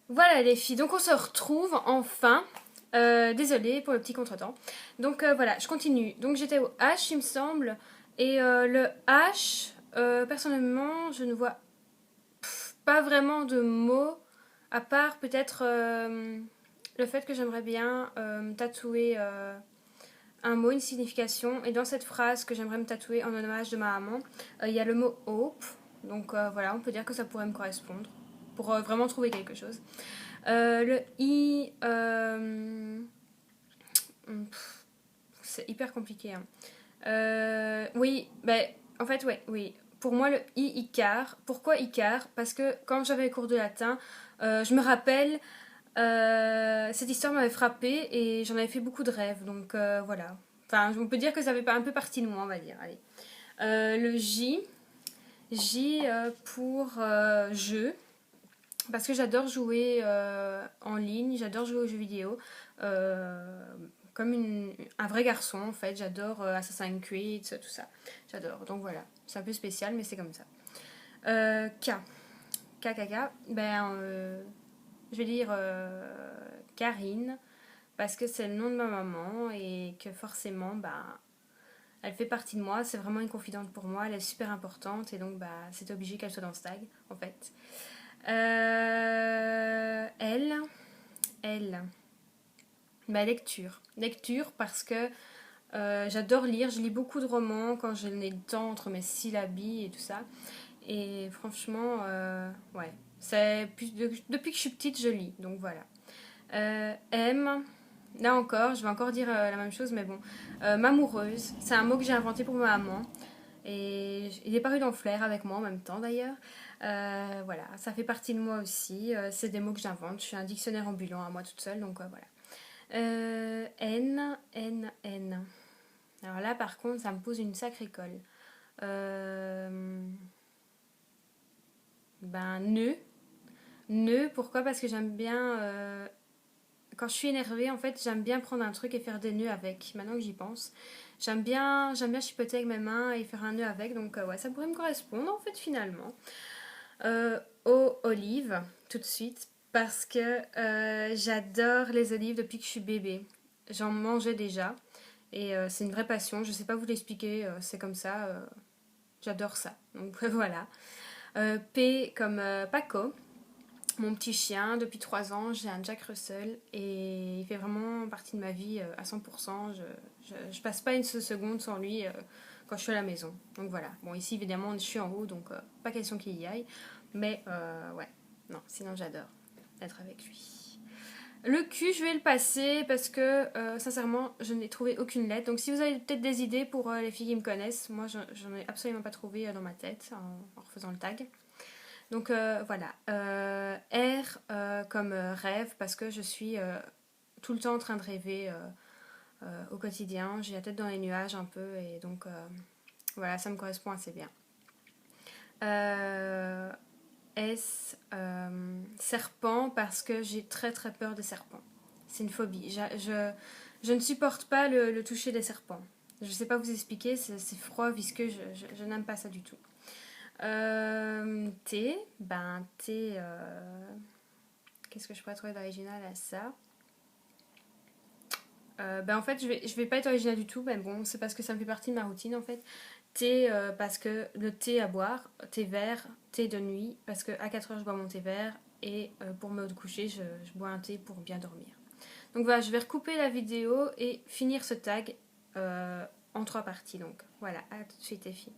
Voilà les filles, donc on se retrouve enfin. Désolée pour le petit contretemps. Donc voilà, je continue. Donc j'étais au H, il me semble. Et le H, personnellement, je ne vois pas vraiment de mots, à part peut-être le fait que j'aimerais bien me tatouer un mot, une signification. Et dans cette phrase que j'aimerais me tatouer en hommage de ma maman, il y a le mot hope. Donc voilà, on peut dire que ça pourrait me correspondre pour vraiment trouver quelque chose. Le I, c'est hyper compliqué, hein. Oui, ben, en fait, ouais, oui. Pour moi, le I, Icar. Pourquoi Icar? Parce que quand j'avais les cours de latin, je me rappelle, cette histoire m'avait frappée et j'en avais fait beaucoup de rêves. Donc voilà. Enfin, on peut dire que ça fait un peu partie de moi, on va dire. Allez. Le J. J pour jeu. Parce que j'adore jouer en ligne, j'adore jouer aux jeux vidéo. euh, comme un vrai garçon en fait, j'adore Assassin's Creed, tout ça. J'adore, donc voilà. C'est un peu spécial, mais c'est comme ça. K. K, K, K. Ben, je vais dire Karine, parce que c'est le nom de ma maman et que forcément, ben, elle fait partie de moi. C'est vraiment une confidente pour moi, elle est super importante et donc, bah, c'est obligé qu'elle soit dans ce tag en fait. Elle, elle, ma lecture. Lecture parce que j'adore lire, je lis beaucoup de romans quand je n'ai le temps entre mes syllabies et tout ça. Et franchement, ouais, depuis que je suis petite, je lis, donc voilà. M, là encore, je vais encore dire la même chose, mais bon. M'amoureuse, c'est un mot que j'ai inventé pour ma maman. Et il est paru dans Flair avec moi en même temps d'ailleurs. Voilà, ça fait partie de moi aussi. C'est des mots que j'invente. Je suis un dictionnaire ambulant à moi toute seule, donc voilà. N, N, N. Alors là, par contre, ça me pose une sacrée colle. Ben, nœud. Nœud, pourquoi? Parce que j'aime bien. Quand je suis énervée, en fait, j'aime bien prendre un truc et faire des nœuds avec. Maintenant que j'y pense, j'aime bien chipoter avec mes mains et faire un nœud avec. Donc, ouais, ça pourrait me correspondre en fait, finalement. Aux olives, tout de suite, parce que j'adore les olives depuis que je suis bébé. J'en mangeais déjà et c'est une vraie passion. Je sais pas vous l'expliquer, c'est comme ça. J'adore ça. Donc voilà. P comme Paco, mon petit chien. Depuis 3 ans, j'ai un Jack Russell et il fait vraiment partie de ma vie à 100%. Je passe pas une seule seconde sans lui quand je suis à la maison. Donc voilà. Bon, ici évidemment, je suis en haut, donc pas question qu'il y aille. Mais ouais, non, sinon j'adore être avec lui. Le cul, je vais le passer parce que sincèrement, je n'ai trouvé aucune lettre. Donc si vous avez peut-être des idées pour les filles qui me connaissent, moi j'en ai absolument pas trouvé dans ma tête en refaisant le tag. Donc voilà. R comme rêve parce que je suis tout le temps en train de rêver au quotidien. J'ai la tête dans les nuages un peu et donc voilà, ça me correspond assez bien. Euh, S, serpent, parce que j'ai très très peur des serpents. C'est une phobie. Je ne supporte pas le toucher des serpents. Je ne sais pas vous expliquer, c'est froid, visqueux, je n'aime pas ça du tout. T, ben T, qu'est-ce que je pourrais trouver d'original à ça? Ben en fait, je vais pas être original du tout, mais bon, c'est parce que ça me fait partie de ma routine en fait. Thé, parce que le thé à boire, thé vert, thé de nuit, parce que à 4 heures je bois mon thé vert et pour me coucher, je bois un thé pour bien dormir. Donc voilà, je vais recouper la vidéo et finir ce tag en 3 parties. Donc voilà, à tout de suite les filles.